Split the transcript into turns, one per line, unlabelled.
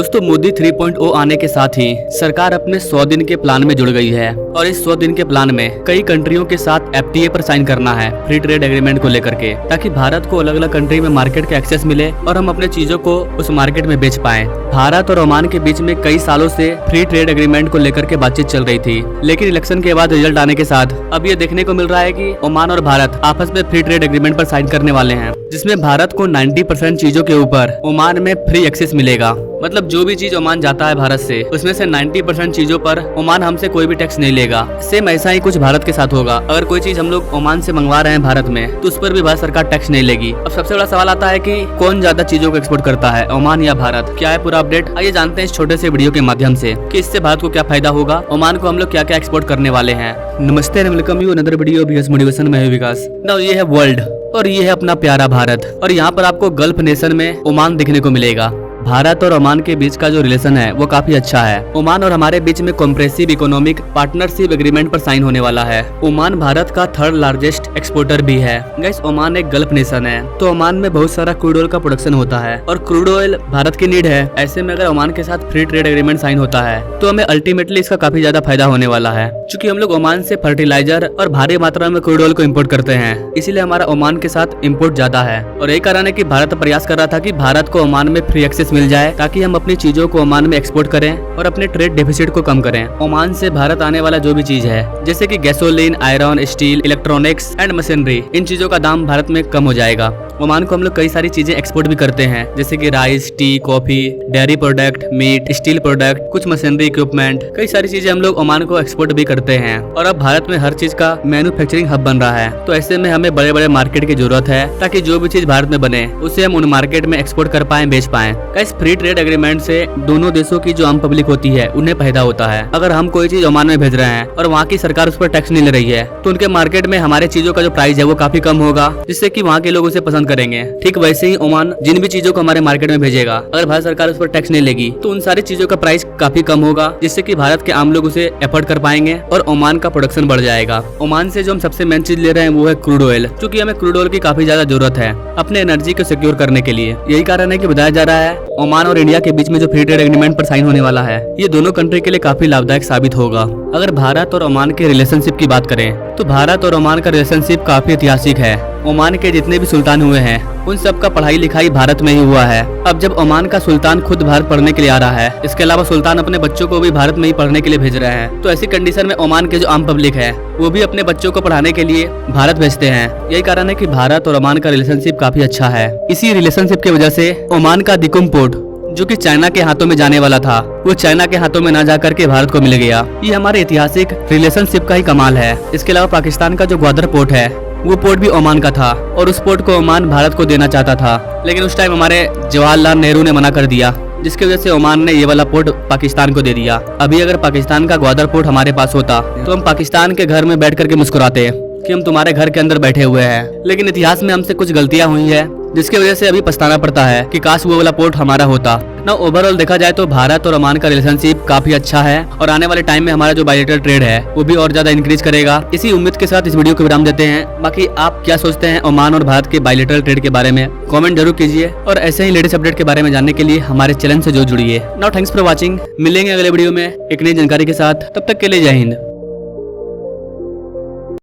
दोस्तों मोदी 3.0 आने के साथ ही सरकार अपने 100 दिन के प्लान में जुड़ गई है और इस 100 दिन के प्लान में कई कंट्रियों के साथ FTA पर साइन करना है फ्री ट्रेड एग्रीमेंट को लेकर के, ताकि भारत को अलग अलग कंट्री में मार्केट का एक्सेस मिले और हम अपने चीजों को उस मार्केट में बेच पाएं। भारत और ओमान के बीच में कई सालों से फ्री ट्रेड एग्रीमेंट को लेकर के बातचीत चल रही थी, लेकिन इलेक्शन के बाद रिजल्ट आने के साथ अब ये देखने को मिल रहा है कि ओमान और भारत आपस में फ्री ट्रेड एग्रीमेंट पर साइन करने वाले हैं, जिसमें भारत को 90% चीजों के ऊपर ओमान में फ्री एक्सेस मिलेगा। मतलब जो भी चीज ओमान जाता है भारत से, उसमें से 90% चीजों पर ओमान हमसे कोई भी टैक्स नहीं लेगा। सेम ऐसा ही कुछ भारत के साथ होगा। अगर कोई चीज हम लोग ओमान से मंगवा रहे हैं भारत में, तो उस पर भी भारत सरकार टैक्स नहीं लेगी। अब सबसे बड़ा सवाल आता है कि कौन ज्यादा चीजों को एक्सपोर्ट करता है, ओमान या भारत? क्या है पूरा अपडेट, आइए जानते हैं इस छोटे से वीडियो के माध्यम से कि इससे भारत को क्या फायदा होगा, ओमान को हम लोग क्या क्या एक्सपोर्ट करने वाले हैं। नमस्ते and welcome you another video BS motivation में विकास। नाउ ये है वर्ल्ड और ये है अपना प्यारा भारत, और यहाँ पर आपको गल्फ नेशन में ओमान दिखने को मिलेगा। भारत और ओमान के बीच का जो रिलेशन है वो काफी अच्छा है। ओमान और हमारे बीच में कॉम्प्रेसिव इकोनॉमिक पार्टनरशिप एग्रीमेंट पर साइन होने वाला है। ओमान भारत का 3rd लार्जेस्ट एक्सपोर्टर भी है। गाइस, ओमान एक गल्फ नेशन है, तो ओमान में बहुत सारा क्रूड ऑयल का प्रोडक्शन होता है और क्रूड ऑयल भारत की नीड है। ऐसे में अगर ओमान के साथ फ्री ट्रेड एग्रीमेंट साइन होता है तो हमें अल्टीमेटली इसका काफी ज्यादा फायदा होने वाला है। क्योंकि हम लोग ओमान से फर्टिलाइजर और भारी मात्रा में क्रूड ऑयल को इम्पोर्ट करते हैं, इसीलिए हमारा ओमान के साथ इम्पोर्ट ज्यादा है। और यही कारण है कि भारत प्रयास कर रहा था कि भारत को ओमान में फ्री एक्सेस मिल जाए, ताकि हम अपनी चीजों को ओमान में एक्सपोर्ट करें और अपने ट्रेड डेफिसिट को कम करें। ओमान से भारत आने वाला जो भी चीज है, जैसे कि gasoline, iron, steel, electronics and machinery, इन चीजों का दाम भारत में कम हो जाएगा। ओमान को हम लोग कई सारी चीजें एक्सपोर्ट भी करते हैं, जैसे कि rice, tea, coffee, dairy product, meat, steel product, कुछ मशीनरी इक्विपमेंट, कई सारी चीजें हम लोग ओमान को एक्सपोर्ट भी करते हैं। और अब भारत में हर चीज का मैन्युफैक्चरिंग हब बन रहा है, तो ऐसे में हमें बड़े बड़े मार्केट की जरूरत है, ताकि जो भी चीज भारत में बने उसे हम उन मार्केट में एक्सपोर्ट कर पाए, बेच पाए। इस फ्री ट्रेड एग्रीमेंट से दोनों देशों की जो आम पब्लिक होती है उन्हें फायदा होता है। अगर हम कोई चीज ओमान में भेज रहे हैं और वहाँ की सरकार उस पर टैक्स नहीं ले रही है, तो उनके मार्केट में हमारे चीजों का जो प्राइस है वो काफी कम होगा, जिससे कि वहाँ के लोग उसे पसंद करेंगे। ठीक वैसे ही ओमान जिन भी चीजों को हमारे मार्केट में भेजेगा, अगर भारत सरकार उस पर टैक्स नहीं लेगी तो उन सारी चीजों का प्राइस काफी कम होगा, जिससे कि भारत के आम लोग उसे एफोर्ड कर पाएंगे और ओमान का प्रोडक्शन बढ़ जाएगा। ओमान से जो हम सबसे मेन चीज ले रहे हैं वो है क्रूड ऑयल, क्योंकि हमें क्रूड ऑयल की काफी ज्यादा जरूरत है अपने एनर्जी को सिक्योर करने के लिए। यही कारण है कि बताया जा रहा है ओमान और इंडिया के बीच में जो फ्री ट्रेड एग्रीमेंट पर साइन होने वाला है, ये दोनों कंट्री के लिए काफी लाभदायक साबित होगा। अगर भारत और ओमान के रिलेशनशिप की बात करें तो भारत और ओमान का रिलेशनशिप काफी ऐतिहासिक है। ओमान के जितने भी सुल्तान हुए हैं उन सब का पढ़ाई लिखाई भारत में ही हुआ है। अब जब ओमान का सुल्तान खुद भारत पढ़ने के लिए आ रहा है, इसके अलावा सुल्तान अपने बच्चों को भी भारत में ही पढ़ने के लिए भेज रहे हैं, तो ऐसी कंडीशन में ओमान के जो आम पब्लिक है वो भी अपने बच्चों को पढ़ाने के लिए भारत भेजते हैं। यही कारण है कि भारत और ओमान का रिलेशनशिप काफी अच्छा है। इसी रिलेशनशिप की वजह से ओमान का दिकुम पोर्ट, जो कि चाइना के हाथों में जाने वाला था, वो चाइना के हाथों में ना जाकर के भारत को मिल गया। ये हमारे ऐतिहासिक रिलेशनशिप का ही कमाल है। इसके अलावा पाकिस्तान का जो ग्वादर पोर्ट है वो पोर्ट भी ओमान का था, और उस पोर्ट को ओमान भारत को देना चाहता था, लेकिन उस टाइम हमारे जवाहरलाल नेहरू ने मना कर दिया, जिसकी वजह से ओमान ने ये वाला पोर्ट पाकिस्तान को दे दिया। अभी अगर पाकिस्तान का ग्वादर पोर्ट हमारे पास होता तो हम पाकिस्तान के घर में बैठ करके मुस्कुराते कि हम तुम्हारे घर के अंदर बैठे हुए हैं। लेकिन इतिहास में हमसे कुछ गलतियां हुई है, जिसकी वजह से अभी पछताना पड़ता है कि काश वो वाला पोर्ट हमारा होता ना। ओवरऑल देखा जाए तो भारत और ओमान का रिलेशनशिप काफी अच्छा है, और आने वाले टाइम में हमारा जो बायलैटरल ट्रेड है वो भी और ज्यादा इंक्रीज करेगा। इसी उम्मीद के साथ इस वीडियो को विराम देते हैं। बाकी आप क्या सोचते हैं ओमान और भारत के बायलैटरल ट्रेड के बारे में, कमेंट जरूर कीजिए, और ऐसे ही लेटेस्ट अपडेट के बारे में जानने के लिए हमारे चैनल से जो जुड़िए। Now thanks for watching. मिलेंगे अगले वीडियो में एक नई जानकारी के साथ, तब तक के लिए जय हिंद।